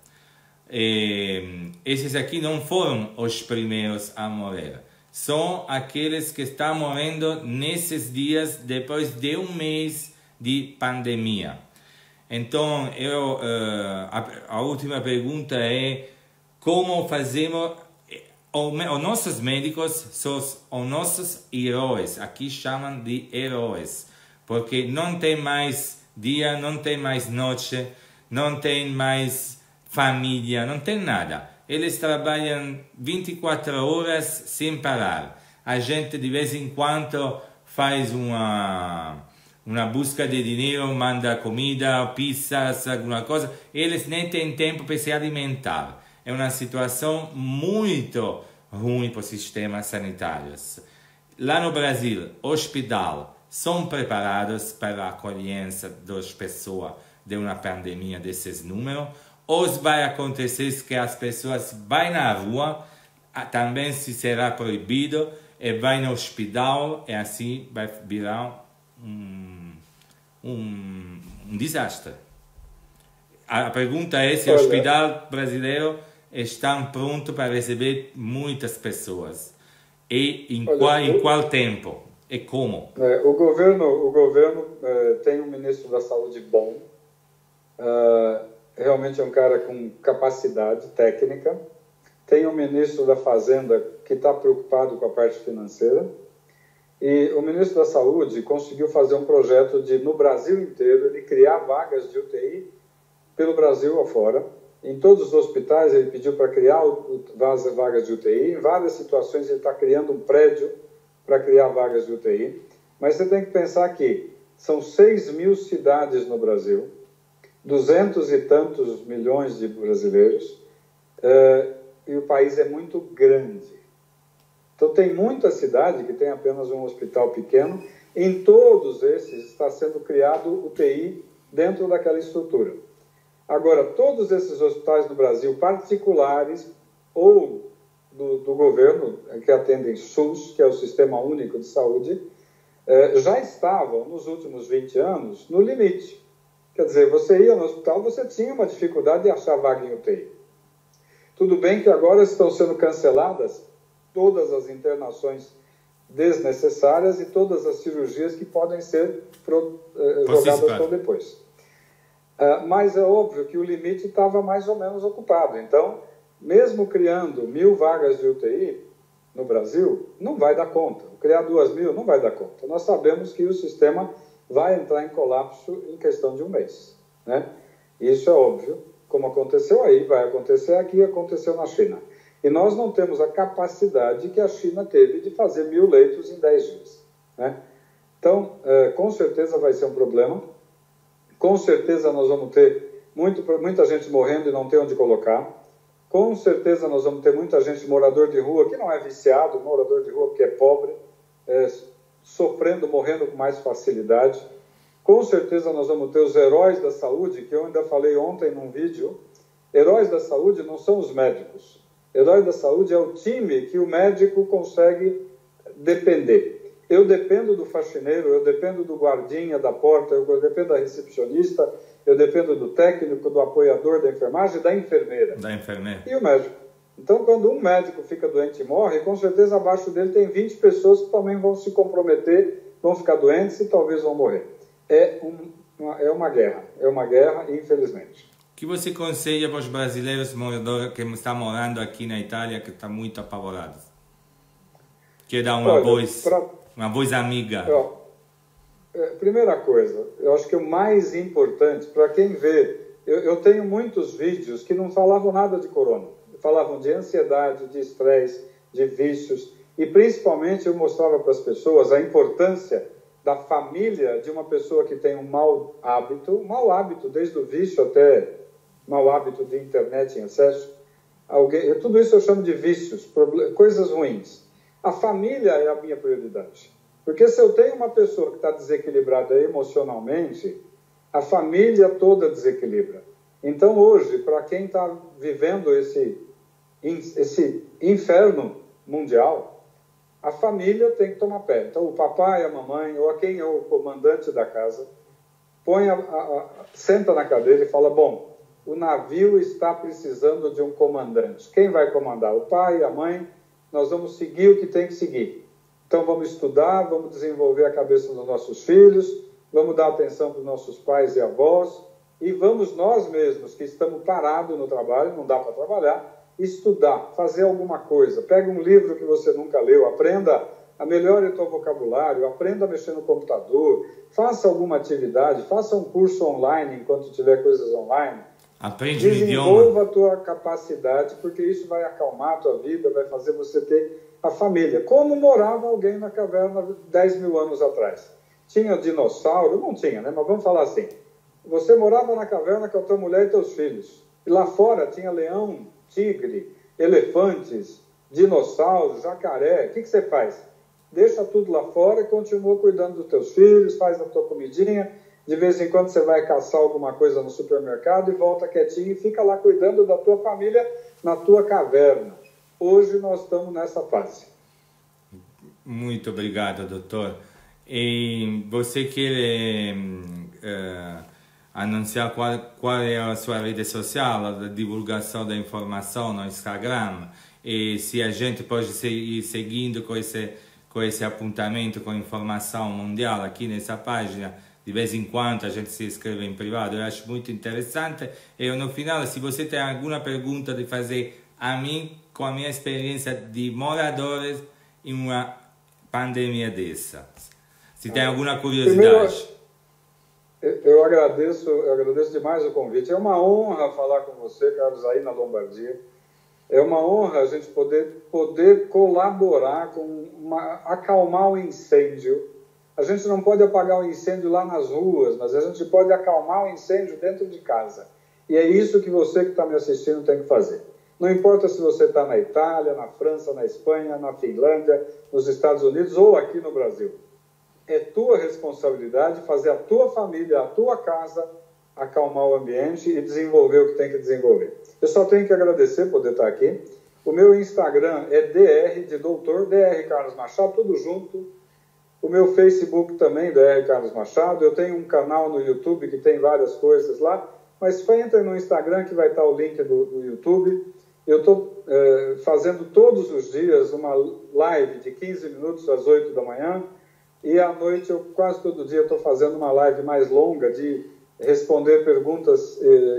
Esses aqui não foram os primeiros a morrer. São aqueles que estão morrendo nesses dias depois de um mês de pandemia. Então, a última pergunta é: como fazemos? Os nossos médicos são os nossos heróis. Aqui chamam de heróis, porque não tem mais dia, não tem mais noite, não tem mais família, não tem nada. Eles trabalham 24 horas sem parar. A gente de vez em quando faz uma busca de dinheiro, manda comida, pizzas, alguma coisa, eles nem têm tempo para se alimentar. É uma situação muito ruim para os sistemas sanitários. Lá no Brasil, hospital são preparados para a acolhência das pessoas de uma pandemia desses números, ou vai acontecer que as pessoas vão na rua, também se será proibido, e vai no hospital, e assim vai virar um desastre. A pergunta é se o hospital brasileiro está pronto para receber muitas pessoas, e em qual tempo, e como? O governo tem um ministro da Saúde bom, realmente é um cara com capacidade técnica, tem um ministro da Fazenda que está preocupado com a parte financeira, e o ministro da Saúde conseguiu fazer um projeto de, no Brasil inteiro, ele criar vagas de UTI pelo Brasil afora. Em todos os hospitais ele pediu para criar vagas de UTI, em várias situações ele está criando um prédio para criar vagas de UTI, mas você tem que pensar que são 6.000 cidades no Brasil, 200 e tantos milhões de brasileiros, e o país é muito grande. Então tem muita cidade que tem apenas um hospital pequeno, em todos esses está sendo criado UTI dentro daquela estrutura. Agora, todos esses hospitais no Brasil, particulares ou do governo, que atendem SUS, que é o Sistema Único de Saúde, já estavam, nos últimos 20 anos, no limite. Quer dizer, você ia no hospital, você tinha uma dificuldade de achar vaga em UTI. Tudo bem que agora estão sendo canceladas todas as internações desnecessárias e todas as cirurgias que podem ser jogadas para depois. Mas é óbvio que o limite estava mais ou menos ocupado. Então, mesmo criando 1.000 vagas de UTI no Brasil, não vai dar conta. Criar 2.000 não vai dar conta. Nós sabemos que o sistema vai entrar em colapso em questão de um mês, né? Isso é óbvio. Como aconteceu aí, vai acontecer aqui, aconteceu na China. E nós não temos a capacidade que a China teve de fazer 1.000 leitos em 10 dias, né? Então, com certeza vai ser um problema. Com certeza nós vamos ter muita gente morrendo e não ter onde colocar. Com certeza nós vamos ter muita gente morador de rua, que não é viciado, morador de rua porque é pobre, sofrendo, morrendo com mais facilidade. Com certeza nós vamos ter os heróis da saúde, que eu ainda falei ontem num vídeo. Heróis da saúde não são os médicos. Herói da saúde é o time que o médico consegue depender. Eu dependo do faxineiro, eu dependo do guardinha da porta, eu dependo da recepcionista, eu dependo do técnico, do apoiador da enfermagem, da enfermeira. E o médico. Então, quando um médico fica doente e morre, com certeza abaixo dele tem 20 pessoas que também vão se comprometer, vão ficar doentes e talvez vão morrer. É uma guerra, infelizmente. O que você aconselha para os brasileiros moradores que estão morando aqui na Itália, que estão muito apavorados? Que dá uma voz amiga. Primeira coisa, eu acho que o mais importante, para quem vê, eu tenho muitos vídeos que não falavam nada de corona. Falavam de ansiedade, de estresse, de vícios, e principalmente eu mostrava para as pessoas a importância da família de uma pessoa que tem um mau hábito desde o vício até mau hábito de internet em excesso, tudo isso eu chamo de vícios, coisas ruins. A família é a minha prioridade, porque se eu tenho uma pessoa que está desequilibrada emocionalmente, a família toda desequilibra. Então hoje, para quem está vivendo esse inferno mundial, a família tem que tomar pé. Então, o papai, a mamãe, ou a quem é o comandante da casa, senta na cadeira e fala, bom, o navio está precisando de um comandante. Quem vai comandar? O pai, a mãe? Nós vamos seguir o que tem que seguir. Então, vamos estudar, vamos desenvolver a cabeça dos nossos filhos, vamos dar atenção para os nossos pais e avós, e vamos nós mesmos, que estamos parados no trabalho, não dá para trabalhar, estudar, fazer alguma coisa. Pega um livro que você nunca leu, aprenda a melhorar o seu vocabulário, aprenda a mexer no computador, faça alguma atividade, faça um curso online enquanto tiver coisas online, Aprende um idioma. Desenvolva a tua capacidade, porque isso vai acalmar a tua vida, vai fazer você ter a família. Como morava alguém na caverna 10 mil anos atrás? Tinha dinossauro? Não tinha, né? Mas vamos falar assim. Você morava na caverna com a tua mulher e teus filhos. E lá fora tinha leão, tigre, elefantes, dinossauros, jacaré. O que você faz? Deixa tudo lá fora e continua cuidando dos teus filhos, faz a tua comidinha. De vez em quando você vai caçar alguma coisa no supermercado e volta quietinho e fica lá cuidando da tua família na tua caverna. Hoje nós estamos nessa fase. Muito obrigado, doutor. E você quer anunciar qual é a sua rede social, a divulgação da informação no Instagram? E se a gente pode ir seguindo com esse apontamento, com informação mundial aqui nessa página, de vez em quando a gente se inscreve em privado, eu acho muito interessante. E no final, se você tem alguma pergunta de fazer a mim, com a minha experiência de moradores em uma pandemia dessa, se tem alguma curiosidade. Primeiro, eu agradeço demais o convite. É uma honra falar com você, Carlos, aí na Lombardia. É uma honra a gente poder colaborar acalmar o incêndio. A gente não pode apagar o incêndio lá nas ruas, mas a gente pode acalmar o incêndio dentro de casa. E é isso que você que está me assistindo tem que fazer. Não importa se você está na Itália, na França, na Espanha, na Finlândia, nos Estados Unidos ou aqui no Brasil. É tua responsabilidade fazer a tua família, a tua casa, acalmar o ambiente e desenvolver o que tem que desenvolver. Eu só tenho que agradecer por poder estar aqui. O meu Instagram é DR, de doutor, DR Carlos Machado, tudo junto. O meu Facebook também, DR Carlos Machado. Eu tenho um canal no YouTube que tem várias coisas lá, mas entra no Instagram que vai estar o link do YouTube. Eu estou fazendo todos os dias uma live de 15 minutos às 8 da manhã e à noite, quase todo dia, estou fazendo uma live mais longa de responder perguntas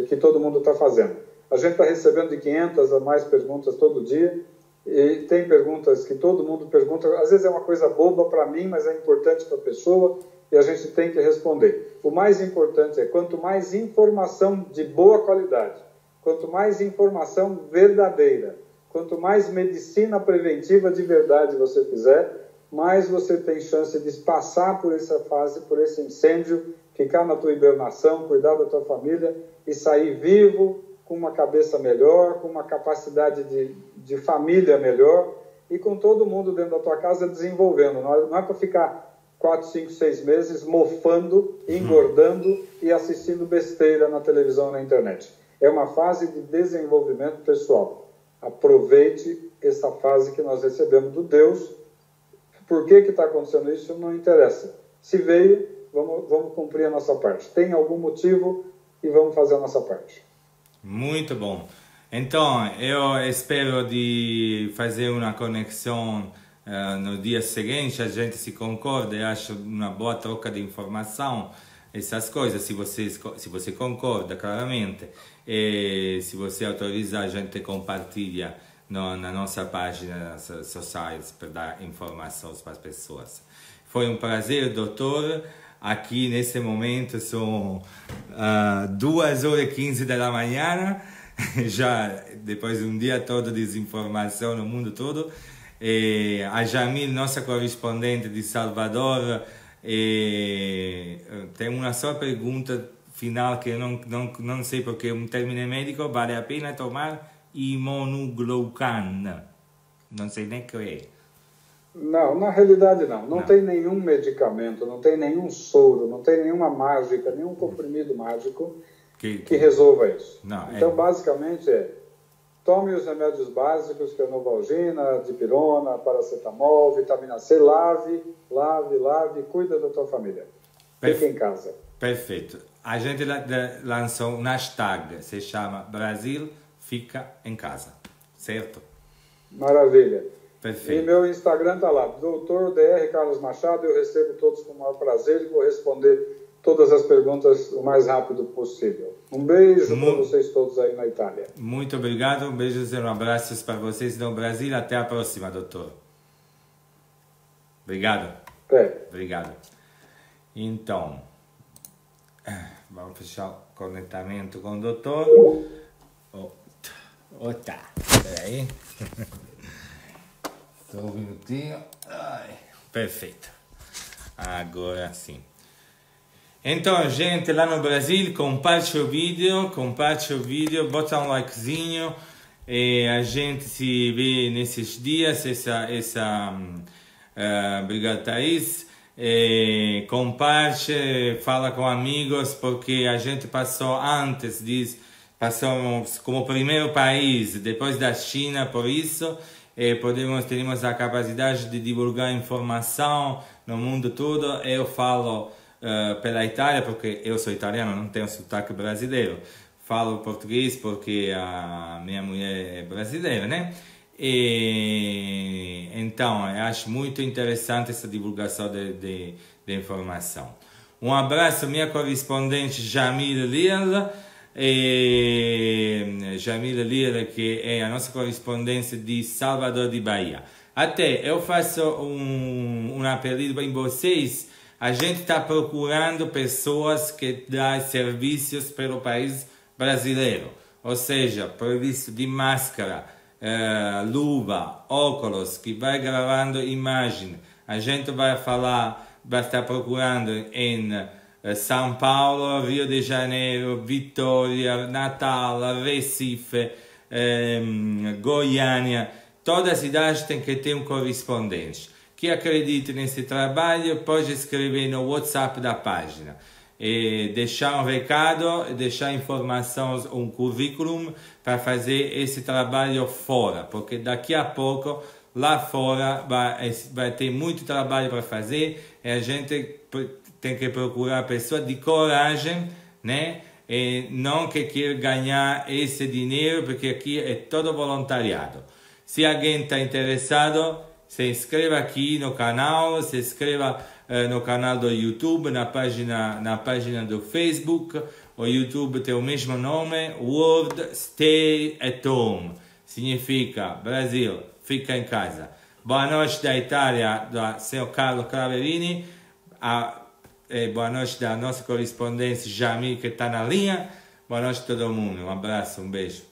que todo mundo está fazendo. A gente está recebendo de 500 a mais perguntas todo dia e tem perguntas que todo mundo pergunta. Às vezes é uma coisa boba para mim, mas é importante para a pessoa e a gente tem que responder. O mais importante é quanto mais informação de boa qualidade, quanto mais informação verdadeira, quanto mais medicina preventiva de verdade você fizer, mais você tem chance de passar por essa fase, por esse incêndio, ficar na tua hibernação, cuidar da tua família e sair vivo, com uma cabeça melhor, com uma capacidade de família melhor e com todo mundo dentro da tua casa desenvolvendo. Não é para ficar 4, 5, 6 meses mofando, engordando e assistindo besteira na televisão, na internet. É uma fase de desenvolvimento pessoal. Aproveite essa fase que nós recebemos do Deus. Por que está acontecendo isso? Não interessa. Se veio, vamos cumprir a nossa parte. Tem algum motivo e vamos fazer a nossa parte. Muito bom. Então, eu espero de fazer uma conexão no dia seguinte, a gente se concorda, eu acho uma boa troca de informação, essas coisas, se você concorda, claramente, e se você autoriza, a gente compartilha na nossa página sociais para dar informações para as pessoas. Foi um prazer, doutor. Aqui nesse momento são 2h15 da manhã, já depois de um dia todo de desinformação no mundo todo. E a Jamil, nossa correspondente de Salvador, tem uma só pergunta final que eu não sei porque é um termo médico. Vale a pena tomar imunoglucan? Não sei nem o que é. Não, na realidade não. Não tem nenhum medicamento, não tem nenhum soro, não tem nenhuma mágica, nenhum comprimido mágico que resolva isso. Não, então, basicamente tome os remédios básicos, que é Novalgina, dipirona, paracetamol, vitamina C, lave, cuida da tua família. Fica em casa. Perfeito. A gente lançou um hashtag, se chama Brasil Fica em Casa, certo? Maravilha. Perfeito. E meu Instagram está lá, Dr. DR Carlos Machado. Eu recebo todos com o maior prazer e vou responder todas as perguntas o mais rápido possível. Um beijo para vocês todos aí na Itália. Muito obrigado, um beijo e um abraço para vocês no Brasil. Até a próxima, doutor. Obrigado. Até. Obrigado. Então, Vamos fechar o conectamento com o doutor. Tá, peraí. Só um minutinho. Ai, perfeito. Agora sim. Então, gente, lá no Brasil, compartilha o vídeo, bota um likezinho e a gente se vê nesses dias, obrigado, Thaís. Compartilha, fala com amigos, porque a gente passou antes disso, passamos como primeiro país, depois da China, por isso temos a capacidade de divulgar informação no mundo todo. Eu falo pela Itália, porque eu sou italiano, não tenho sotaque brasileiro. Falo português porque a minha mulher é brasileira, né? E então, eu acho muito interessante essa divulgação de informação. Um abraço, minha correspondente Jamila Lira, que é a nossa correspondência de Salvador de Bahia. Até eu faço um apelo em vocês. A gente está procurando pessoas que dão serviços para o país brasileiro, ou seja, serviço de máscara, luva, óculos, que vai gravando imagem. A gente vai estar procurando em São Paulo, Rio de Janeiro, Vitória, Natal, Recife, Goiânia. Toda cidade tem que ter um correspondente. Quem acredita nesse trabalho pode escrever no WhatsApp da página. E deixar um recado, deixar informações, um currículo para fazer esse trabalho fora, porque daqui a pouco lá fora vai ter muito trabalho para fazer e a gente tem que procurar pessoas de coragem, né? E não que quer ganhar esse dinheiro, porque aqui é todo voluntariado. Se alguém está interessado, se inscreva aqui no canal, se inscreva no canal do YouTube, na página do Facebook. O YouTube tem o mesmo nome, World Stay at Home. Significa Brasil, fica em casa. Boa noite da Itália, do senhor Carlo Claverini. Boa noite da nossa correspondente Jamil, que está na linha. Boa noite a todo mundo. Um abraço, um beijo.